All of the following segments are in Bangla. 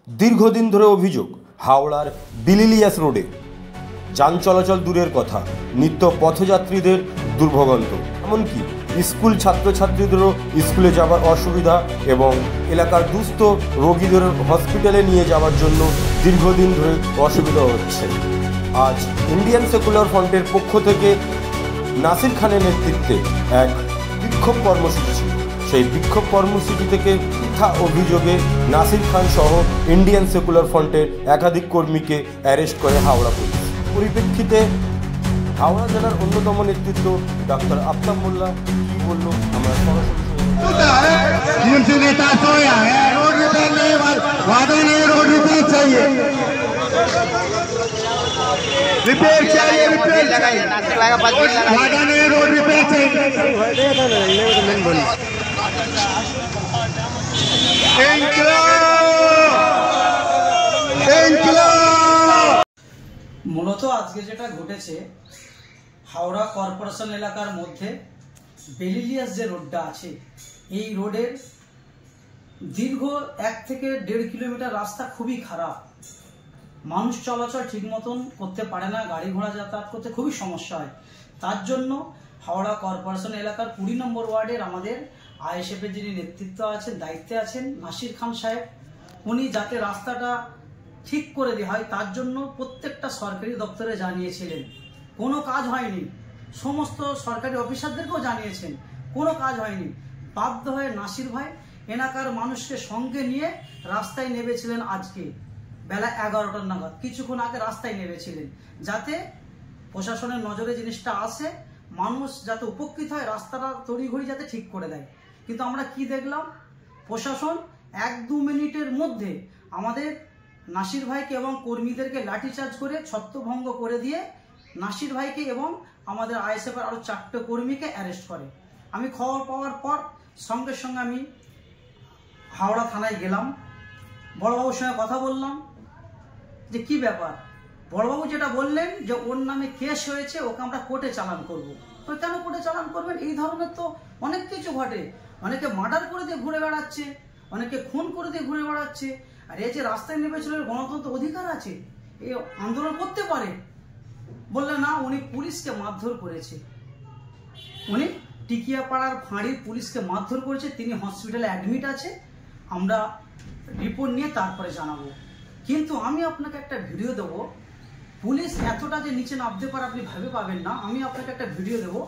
দীর্ঘদিন ধরে অভিযোগ হাওড়ার বিলিলিয়াস রোডে যান চলাচল দূরের কথা, নিত্য পথযাত্রীদের দুর্ভোগান্ত, এমনকি স্কুল ছাত্রছাত্রীদেরও স্কুলে যাওয়ার অসুবিধা এবং এলাকার দুস্থ রোগীদের হসপিটালে নিয়ে যাওয়ার জন্য দীর্ঘদিন ধরে অসুবিধা হচ্ছে। আজ ইন্ডিয়ান সেকুলার ফ্রন্টের পক্ষ থেকে নাসির খানের নেতৃত্বে এক বিক্ষোভ কর্মসূচি ছিল। সেই বিক্ষোভ কর্মসূচি থেকে মিথ্যা অভিযোগে নাসির খান সহ ইন্ডিয়ান সেকুলার ফ্রন্টের একাধিক কর্মীকে অ্যারেস্ট করে হাওড়া পুলিশ। পরিপ্রেক্ষিতে হাওড়া জেলার অন্যতম নেতৃত্ব ডক্টর আফতাব মোল্লা কি বলল আমরা সরাসরি रिपेयर चाहिए, रिपेयर लगाइए, वादा नहीं, रोड रिपेयर चाहिए। মূলত আজকে যেটা ঘটেছে, হাওড়া কর্পোরেশন এলাকার মধ্যে বেলিলিয়াস যে রোডটা আছে, এই রোডের দীর্ঘ 1 থেকে 1.5 কিলোমিটার রাস্তা খুবই খারাপ। মানুষ চলাচল ঠিক মতন করতে পারে না, গাড়ি ঘোড়া যাতায়াত করতে খুবই সমস্যা হয়। তার জন্য হাওড়া কর্পোরেশন এলাকার 20 নম্বর ওয়ার্ডের আমাদের আইএসএফের যিনি নেতৃত্ব আছেন, দায়িত্বে আছেন নাসির খান সাহেব, উনি যাতে রাস্তাটা ঠিক করে দেওয়া হয় তার জন্য প্রত্যেকটা সরকারি দপ্তরে জানিয়েছিলেন। কোনো কাজ হয়নি। সমস্ত সরকারি অফিসারদেরকেও জানিয়েছেন, কোনো কাজ হয়নি। বাধ্য হয়ে নাসির ভাই এলাকার মানুষকে সঙ্গে নিয়ে রাস্তায় নেমেছিলেন। আজকে বেলা 11টার নাগাদ কিছুক্ষণ আগে রাস্তায় নেমেছিলেন, যাতে প্রশাসনের নজরে জিনিসটা আসে, মানুষ যাতে উপকৃত হয়, রাস্তাটা তড়িঘড়ি যাতে ঠিক করে দেয়। কিন্তু আমরা কি দেখলাম, প্রশাসন 1-2 মিনিটের মধ্যে আমাদের নাসির ভাইকে এবং কর্মীদেরকে লাঠিচার্জ করে ছত্রভঙ্গ করে দিয়ে নাসির ভাইকে এবং আমাদের আইএসএফের আরো 4টে কর্মীকে অ্যারেস্ট করে। আমি খবর পাওয়ার পর সঙ্গে সঙ্গে আমি হাওড়া থানায় গেলাম, বড়বাবুর সঙ্গে কথা বললাম যে কি ব্যাপার। বড়বাবু যেটা বললেন যে ওর নামে কেস হয়েছে, ওকে আমরা কোর্টে চালান করব। তো কেন কোর্টে চালান করবেন? এই ধরনের তো অনেক কিছু ঘটে। অনেকে মার্ডার করে দিয়ে ঘুরে বেড়াচ্ছে, অনেকে খুন করে দিয়ে ঘুরে বেড়াচ্ছে। আর এই যে রাস্তায় নেমেছিল, গণতন্ত্র অধিকার আছে, এই আন্দোলন করতে পারে। বললে না, উনি পুলিশকে মারধর করেছে, উনি টিকিয়াপাড়ার ফাঁড়ির পুলিশকে মারধর করেছে, তিনি হসপিটালে অ্যাডমিট আছে, আমরা রিপোর্ট নিয়ে তারপরে জানাবো। কিন্তু আমি আপনাকে একটা ভিডিও দেবো, পুলিশ এতটা যে নিচে নামতে পারে আপনি ভাবে পাবেন না। আমি আপনাকে একটা ভিডিও দেবো,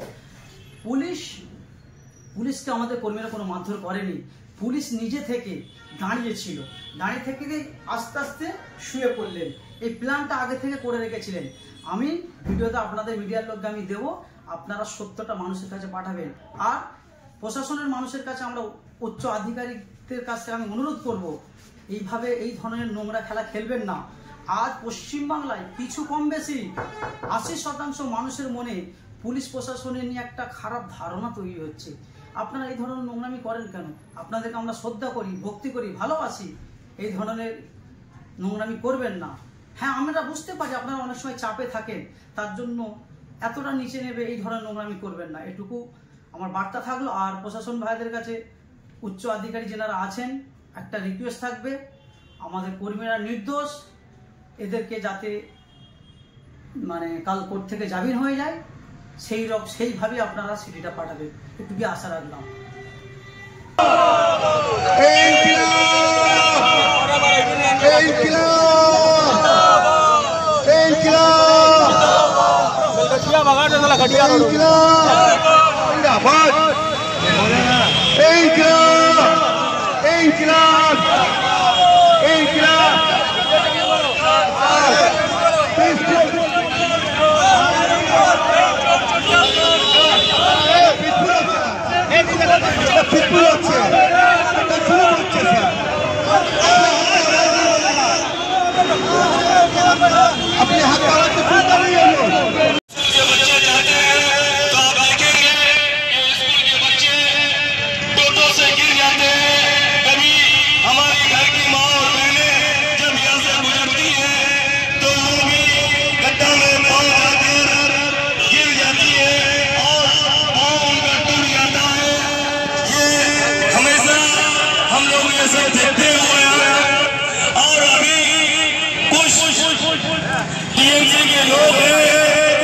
পুলিশকে আমাদের কর্মীরা কোনো মারধর করেনি। পুলিশ নিজে থেকে দাঁড়িয়েছিল, দাঁড়িয়ে থেকে আস্তে আস্তে শুয়ে পড়লেন। এই প্ল্যানটা আগে থেকে করে রেখেছিলেন। আমি ভিডিওটা আপনাদের মিডিয়ার লোককে আমি দেবো, আপনারা সত্যটা মানুষের কাছে পাঠাবেন। আর প্রশাসনের মানুষের কাছে আমরা উচ্চ আধিকারিকদের কাছে আমি অনুরোধ করব, এইভাবে এই ধরনের নোংরা খেলা খেলবেন না। আজ পশ্চিমবাংলায় কিছু কম বেশি 80% মানুষের মনে পুলিশ প্রশাসনের নিয়ে একটা খারাপ ধারণা তৈরি হচ্ছে। আপনারা এই ধরনের নোংরামি করেন কেন? আপনাদেরকে আমরা শ্রদ্ধা করি, ভক্তি করি, ভালোবাসি। এই ধরনের নোংরামি করবেন না। হ্যাঁ, আমরা বুঝতে পারি আপনারা অনেক সময় চাপে থাকেন, তার জন্য এতটা নিচে নেবে এই ধরনের নোংরামি করবেন না, এটুকু আমার বার্তা থাকলো। আর প্রশাসন ভাইদের কাছে, উচ্চ আধিকারী যারা আছেন, একটা রিকোয়েস্ট থাকবে, আমাদের কর্মীরা নির্দোষ, এদেরকে যাতে কাল কোর্ট থেকে জামিন হয়ে যায় সেইভাবে আপনারা সিটিটা পাঠাবেন, এটুকু আশা রাখলাম। अपने हाथ पाला तो छूटा नहीं है। हम लोग ये सब देखते हुए और पीएमसी के लोग हैं